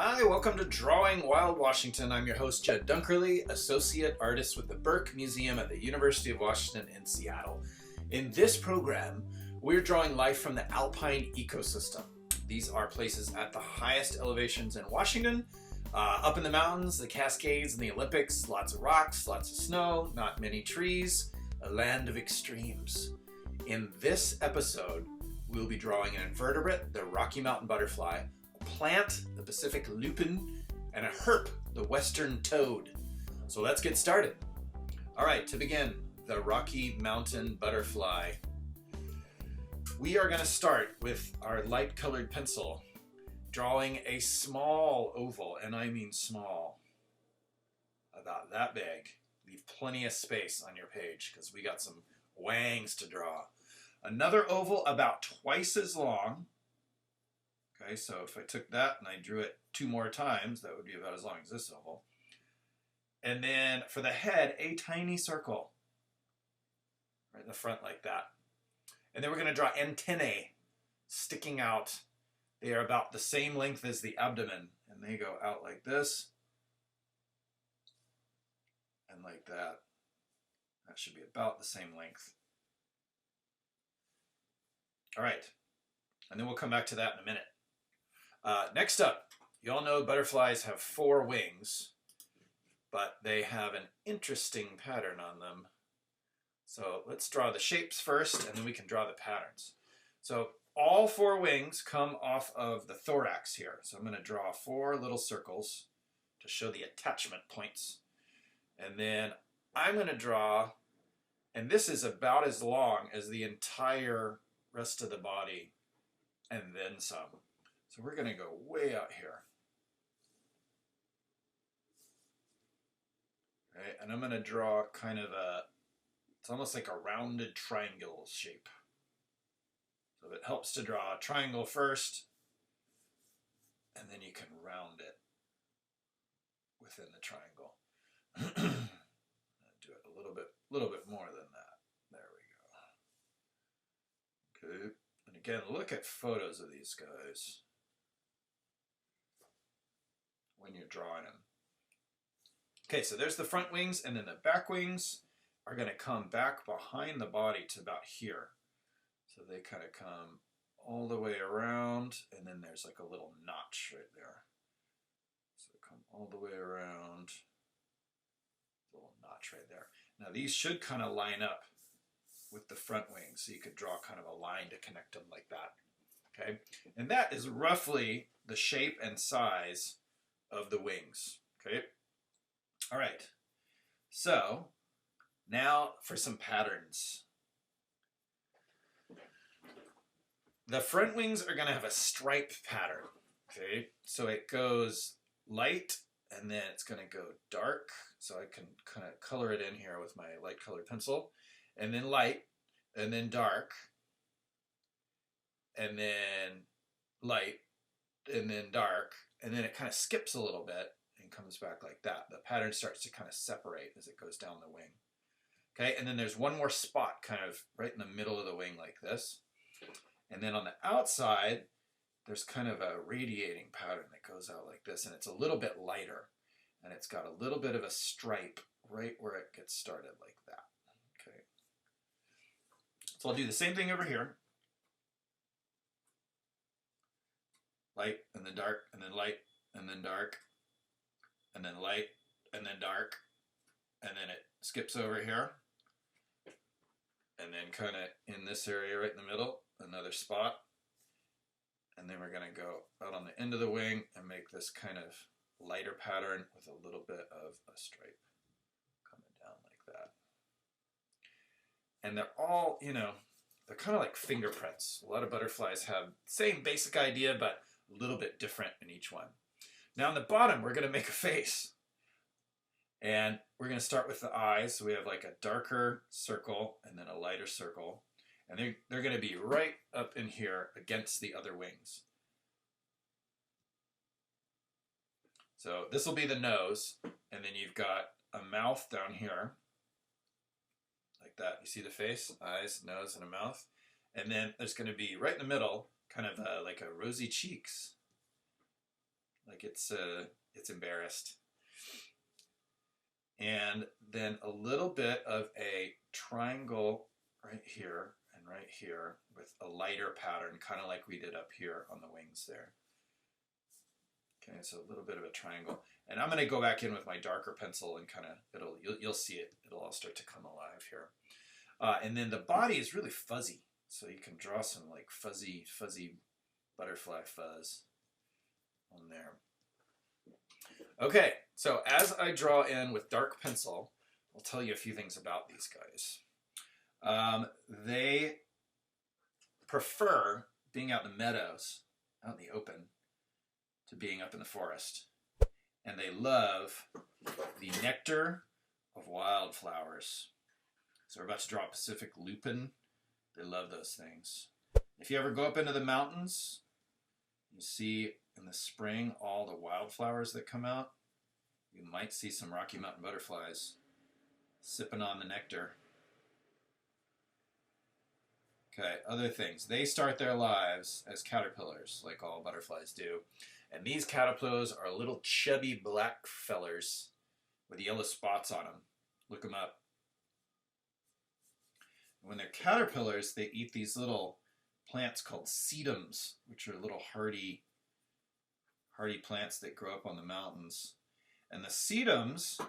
Hi, welcome to Drawing Wild Washington. I'm your host, Jed Dunkerley, Associate Artist with the Burke Museum at the University of Washington in Seattle. In this program, we're drawing life from the Alpine ecosystem. These are places at the highest elevations in Washington, up in the mountains, the Cascades, and the Olympics. Lots of rocks, lots of snow, not many trees, a land of extremes. In this episode, we'll be drawing an invertebrate, the Rocky Mountain butterfly, a plant, the Pacific Lupine, and a herp, the western toad. So let's get started. All right, to begin, the Rocky Mountain butterfly. We are going to start with our light colored pencil, drawing a small oval, and I mean small, about that big. Leave plenty of space on your page because we got some wangs to draw. Another oval about twice as long. Okay, so if I took that and I drew it 2 more times, that would be about as long as this oval. And then for the head, a tiny circle right in the front like that. And then we're going to draw antennae sticking out. They are about the same length as the abdomen, and they go out like this and like that. That should be about the same length. All right, and then we'll come back to that in a minute. Next up, you all know butterflies have 4 wings, but they have an interesting pattern on them. So let's draw the shapes first, and then we can draw the patterns. So all 4 wings come off of the thorax here. So I'm going to draw 4 little circles to show the attachment points. And then I'm going to draw, and this is about as long as the entire rest of the body, and then some. So we're going to go way out here. Right, and I'm going to draw kind of it's almost like a rounded triangle shape. So it helps to draw a triangle first, and then you can round it within the triangle. Do it a little bit more than that. There we go. Okay, and again, look at photos of these guys when you're drawing them. Okay, so there's the front wings, and then the back wings are going to come back behind the body to about here. So they kind of come all the way around, and then there's like a little notch right there. So come all the way around, little notch right there. Now these should kind of line up with the front wings, so you could draw kind of a line to connect them like that. Okay, and that is roughly the shape and size of the wings. Okay, all right. So now for some patterns. The front wings are going to have a stripe pattern. Okay, so it goes light, and then it's going to go dark. So I can kind of color it in here with my light colored pencil, and then light, and then dark, and then light, and then dark, and then it kind of skips a little bit and comes back like that. The pattern starts to kind of separate as it goes down the wing. Okay, and then there's one more spot kind of right in the middle of the wing like this. And then on the outside, there's kind of a radiating pattern that goes out like this, and it's a little bit lighter, and it's got a little bit of a stripe right where it gets started like that. Okay, so I'll do the same thing over here. Light, and then dark, and then light, and then dark, and then light, and then dark, and then it skips over here, and then kind of in this area right in the middle, another spot, and then we're going to go out on the end of the wing and make this kind of lighter pattern with a little bit of a stripe coming down like that. And they're all, you know, they're kind of like fingerprints. A lot of butterflies have the same basic idea, but a little bit different in each one. Now on the bottom, we're going to make a face. And we're going to start with the eyes. So we have like a darker circle and then a lighter circle. And they're going to be right up in here against the other wings. So this will be the nose. And then you've got a mouth down here. Like that. You see the face? Eyes, nose, and a mouth. And then there's going to be right in the middle, kind of like a rosy cheeks. like it's embarrassed. And then a little bit of a triangle right here and right here with a lighter pattern, kind of like we did up here on the wings there. Okay, so a little bit of a triangle. And I'm going to go back in with my darker pencil and kind of, you'll see it. It'll all start to come alive here. And then the body is really fuzzy. So you can draw some like fuzzy butterfly fuzz on there. Okay, so as I draw in with dark pencil, I'll tell you a few things about these guys. They prefer being out in the meadows, out in the open, to being up in the forest. And they love the nectar of wildflowers. So we're about to draw Pacific Lupine. They love those things. If you ever go up into the mountains, you see in the spring all the wildflowers that come out. You might see some Rocky Mountain butterflies sipping on the nectar. Okay, other things. They start their lives as caterpillars, like all butterflies do. And these caterpillars are little chubby black fellers with yellow spots on them. Look them up. When they're caterpillars, they eat these little plants called sedums, which are little hardy plants that grow up on the mountains. And the sedums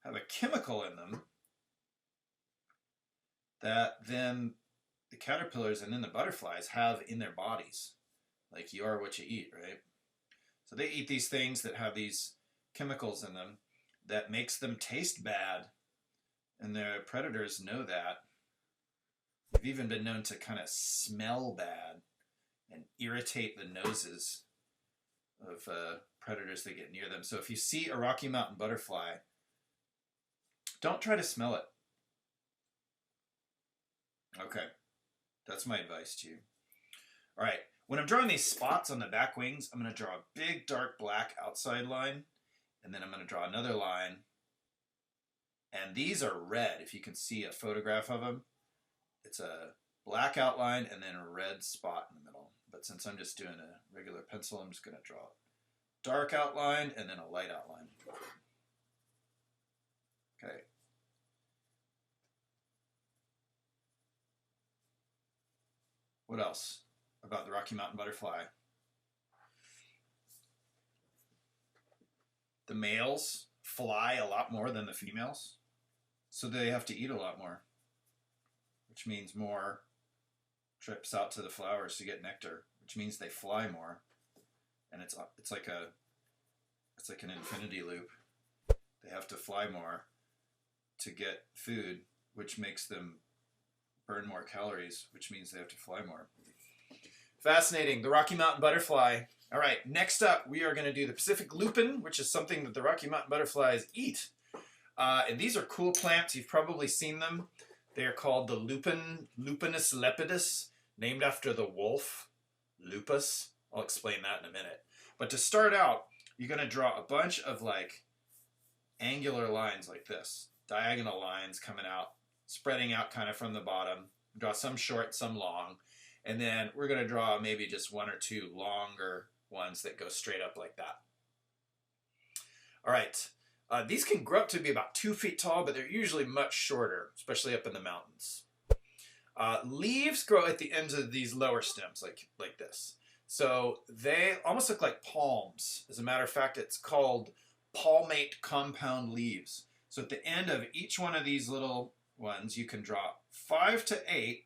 have a chemical in them that then the caterpillars and then the butterflies have in their bodies. Like you are what you eat, right? So they eat these things that have these chemicals in them that makes them taste bad. And their predators know that. They've even been known to kind of smell bad and irritate the noses of predators that get near them. So if you see a Rocky Mountain butterfly, don't try to smell it. Okay, that's my advice to you. All right, when I'm drawing these spots on the back wings, I'm going to draw a big dark black outside line, and then I'm going to draw another line. And these are red. If you can see a photograph of them, it's a black outline and then a red spot in the middle. But since I'm just doing a regular pencil, I'm just going to draw a dark outline and then a light outline. Okay. What else about the Rocky Mountain butterfly? The males fly a lot more than the females, so they have to eat a lot more, which means more trips out to the flowers to get nectar, which means they fly more. And it's like an infinity loop. They have to fly more to get food, which makes them burn more calories, which means they have to fly more. Fascinating. The Rocky Mountain butterfly. All right, next up, we are going to do the Pacific Lupine, which is something that the Rocky Mountain butterflies eat. And these are cool plants. You've probably seen them. They are called the Lupinus lepidus, named after the wolf, Lupus. I'll explain that in a minute. But to start out, you're going to draw a bunch of like angular lines like this, diagonal lines coming out, spreading out kind of from the bottom. Draw some short, some long. And then we're going to draw maybe just one or two longer ones that go straight up like that. All right. These can grow up to be about 2 feet tall, but they're usually much shorter, especially up in the mountains. Leaves grow at the ends of these lower stems, like this. So they almost look like palms. As a matter of fact, it's called palmate compound leaves. So at the end of each one of these little ones, you can draw 5 to 8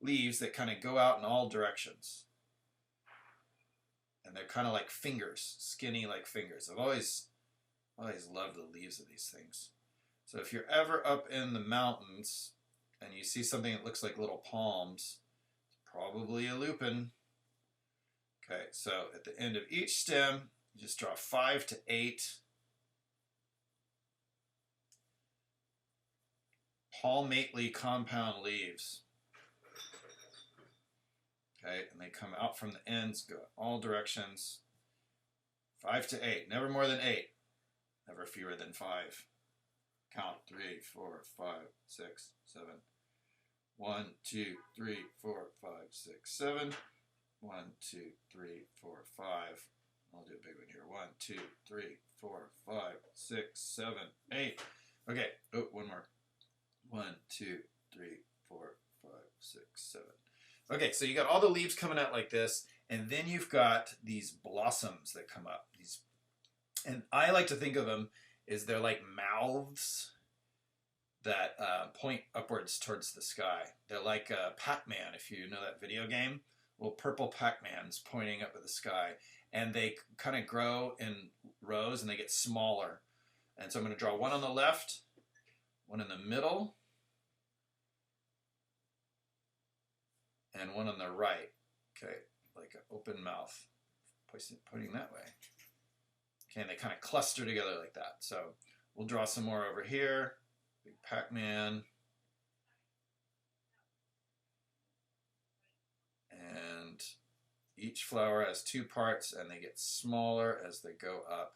leaves that kind of go out in all directions. And they're kind of like fingers, skinny like fingers. I've always loved the leaves of these things. So if you're ever up in the mountains and you see something that looks like little palms, it's probably a lupin. Okay, so at the end of each stem, you just draw 5 to 8 palmately compound leaves. Okay, and they come out from the ends, go all directions. 5 to 8, never more than 8. Never fewer than 5. Count 3, 4, 5, 6, 7. 1, 2, 3, 4, 5, 6, 7. 1, 2, 3, 4, 5. I'll do a big one here. 1, 2, 3, 4, 5, 6, 7, 8. Okay. Oh, one more. 1, 2, 3, 4, 5, 6, 7. Okay, so you got all the leaves coming out like this, and then you've got these blossoms that come up. And I like to think of them as they're like mouths that point upwards towards the sky. They're like Pac-Man, if you know that video game. Little purple Pac-Mans pointing up at the sky. And they kind of grow in rows and they get smaller. And so I'm going to draw one on the left, one in the middle, and one on the right. Okay, like an open mouth, pointing that way. Okay, and they kind of cluster together like that. So we'll draw some more over here. Big Pac-Man. And each flower has two parts and they get smaller as they go up.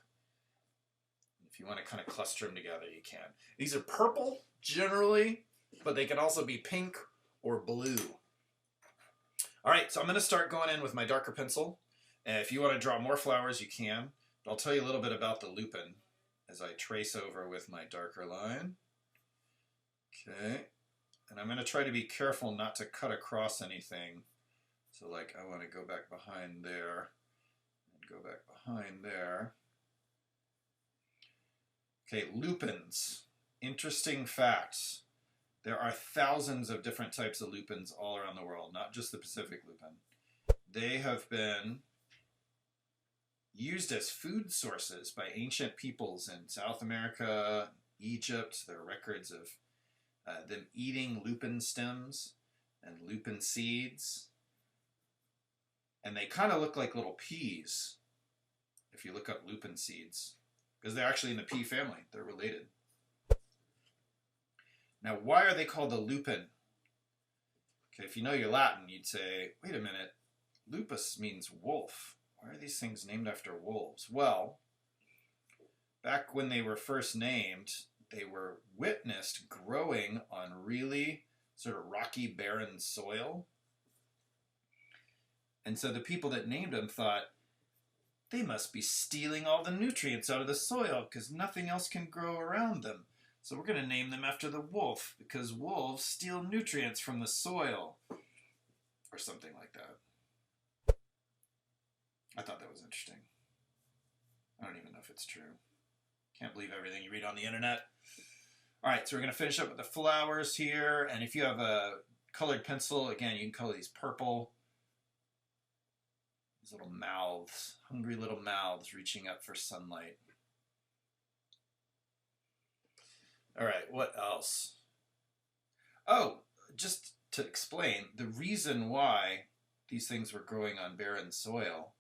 If you want to kind of cluster them together, you can. These are purple generally, but they can also be pink or blue. All right, so I'm going to start going in with my darker pencil. And if you want to draw more flowers, you can. But I'll tell you a little bit about the lupin as I trace over with my darker line. Okay, and I'm going to try to be careful not to cut across anything. So like I want to go back behind there and go back behind there. Okay, lupins. Interesting facts. There are thousands of different types of lupins all around the world, not just the Pacific lupin. They have been used as food sources by ancient peoples in South America, Egypt. There are records of them eating lupin stems and lupin seeds. And they kind of look like little peas if you look up lupin seeds, because they're actually in the pea family. They're related. Now, why are they called the lupin? Okay, if you know your Latin, you'd say, wait a minute, lupus means wolf. Why are these things named after wolves? Well, back when they were first named, they were witnessed growing on really sort of rocky, barren soil. And so the people that named them thought, they must be stealing all the nutrients out of the soil because nothing else can grow around them. So we're going to name them after the wolf because wolves steal nutrients from the soil or something like that. I thought that was interesting. I don't even know if it's true. Can't believe everything you read on the internet. All right, so we're going to finish up with the flowers here. And if you have a colored pencil, again, you can color these purple. These little mouths, hungry little mouths reaching up for sunlight. All right, what else? Oh, just to explain, the reason why these things were growing on barren soil,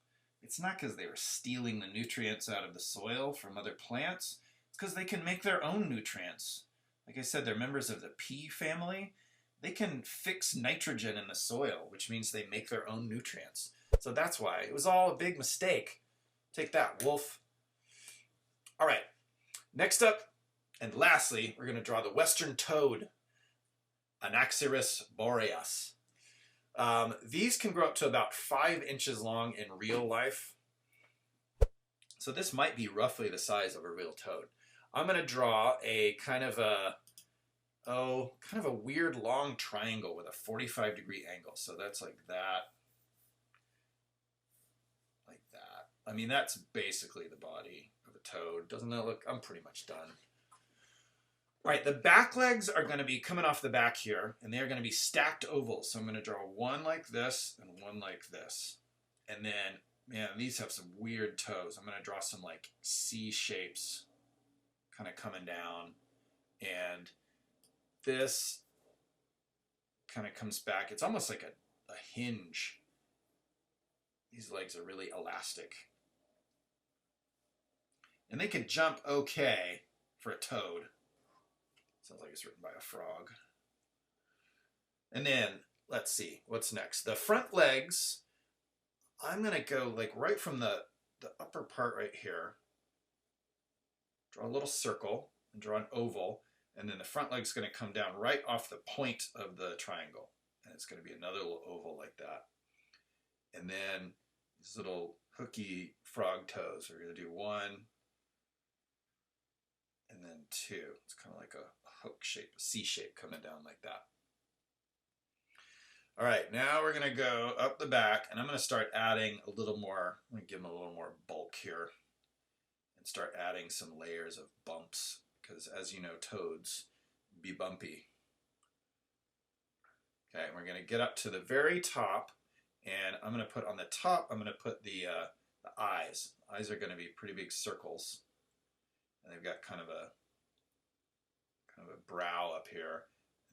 it's not because they were stealing the nutrients out of the soil from other plants. It's because they can make their own nutrients. Like I said, they're members of the pea family. They can fix nitrogen in the soil, which means they make their own nutrients. So that's why. It was all a big mistake. Take that, wolf. All right, next up, and lastly, we're going to draw the western toad, Anaxyrus boreas. These can grow up to about 5 inches long in real life. So this might be roughly the size of a real toad. I'm going to draw a kind of a weird long triangle with a 45-degree angle. So that's like that. Like that. I mean, that's basically the body of a toad. Doesn't that look? I'm pretty much done. All right, the back legs are going to be coming off the back here, and they're going to be stacked ovals. So I'm going to draw one like this and one like this. And then, man, these have some weird toes. I'm going to draw some like C shapes kind of coming down. And this kind of comes back. It's almost like a hinge. These legs are really elastic. And they can jump okay for a toad. Sounds like it's written by a frog. And then, let's see, what's next? The front legs, I'm going to go like right from the upper part right here. Draw a little circle and draw an oval. And then the front leg's going to come down right off the point of the triangle. And it's going to be another little oval like that. And then these little hooky frog toes. We're going to do 1 and then 2. It's kind of like a hook shape, a C shape coming down like that. All right, now we're going to go up the back, and I'm going to start adding a little more. I'm going to give them a little more bulk here and start adding some layers of bumps, because as you know, toads be bumpy. Okay, we're going to get up to the very top, and I'm going to put on the top, I'm going to put the eyes. Eyes are going to be pretty big circles, and they've got kind of a brow up here,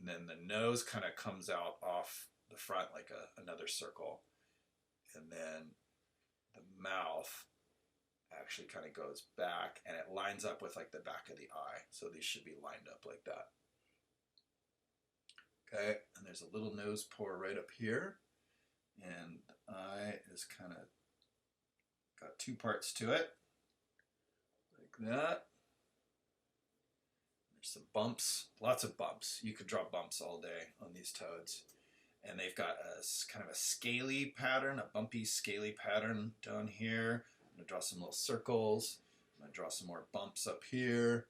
and then the nose kind of comes out off the front like another circle, and then the mouth actually kind of goes back, and it lines up with like the back of the eye. So these should be lined up like that. Okay, and there's a little nose pore right up here, and the eye is kind of got 2 parts to it, like that. There's some bumps, lots of bumps. You could draw bumps all day on these toads. And they've got a kind of a scaly pattern, a bumpy scaly pattern down here. I'm going to draw some little circles. I'm going to draw some more bumps up here.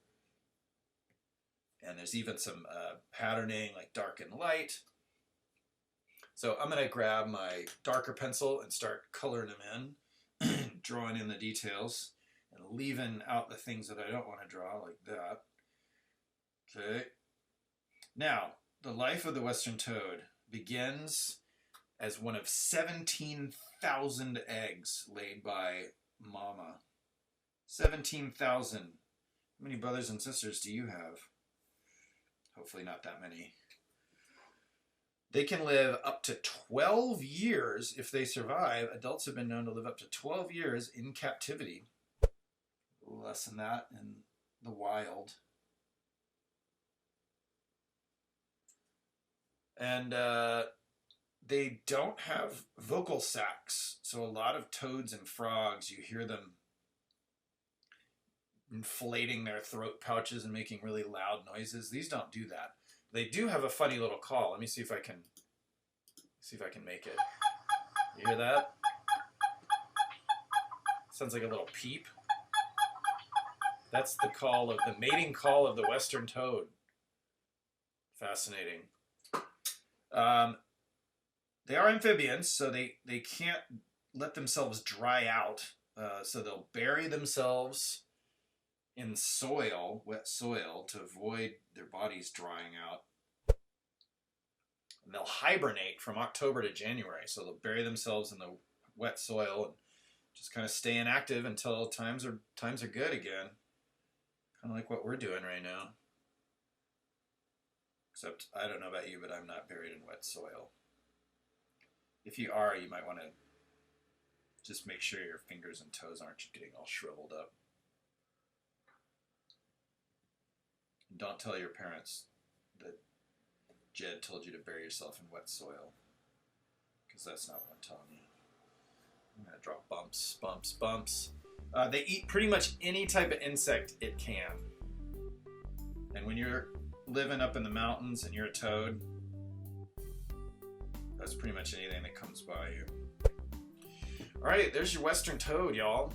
And there's even some patterning like dark and light. So I'm going to grab my darker pencil and start coloring them in, drawing in the details and leaving out the things that I don't want to draw like that. Okay. Now, the life of the Western toad begins as one of 17,000 eggs laid by mama. 17,000. How many brothers and sisters do you have? Hopefully not that many. They can live up to 12 years if they survive. Adults have been known to live up to 12 years in captivity. Less than that in the wild. And they don't have vocal sacs. So a lot of toads and frogs, you hear them inflating their throat pouches and making really loud noises. These don't do that. They do have a funny little call. Let me see if I can make it. You hear that? Sounds like a little peep. That's the call of the mating call of the Western toad. Fascinating. They are amphibians, so they can't let themselves dry out. So they'll bury themselves in soil, wet soil, to avoid their bodies drying out. And they'll hibernate from October to January. So they'll bury themselves in the wet soil and just kind of stay inactive until times are good again. Kind of like what we're doing right now. Except, I don't know about you, but I'm not buried in wet soil. If you are, you might want to just make sure your fingers and toes aren't getting all shriveled up. And don't tell your parents that Jed told you to bury yourself in wet soil, because that's not what I'm telling you. I'm going to draw bumps, bumps, bumps. They eat pretty much any type of insect it can. And when you're living up in the mountains and you're a toad, that's pretty much anything that comes by you. All right, there's your Western toad, y'all.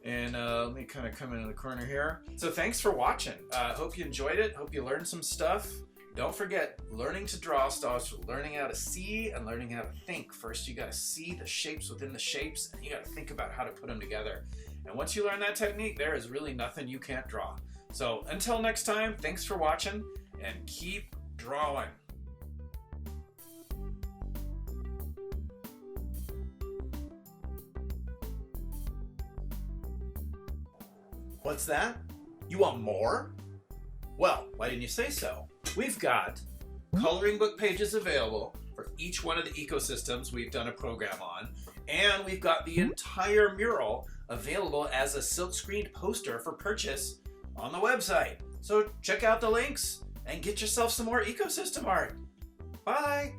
And let me kind of come into the corner here. So thanks for watching. Hope you enjoyed it. Hope you learned some stuff. Don't forget, learning to draw starts with learning how to see and learning how to think. First, you got to see the shapes within the shapes, and you got to think about how to put them together. And once you learn that technique, there is really nothing you can't draw. So until next time, thanks for watching, and keep drawing. What's that? You want more? Well, why didn't you say so? We've got coloring book pages available for each one of the ecosystems we've done a program on, and we've got the entire mural available as a silk-screened poster for purchase on the website. So check out the links and get yourself some more ecosystem art. Bye!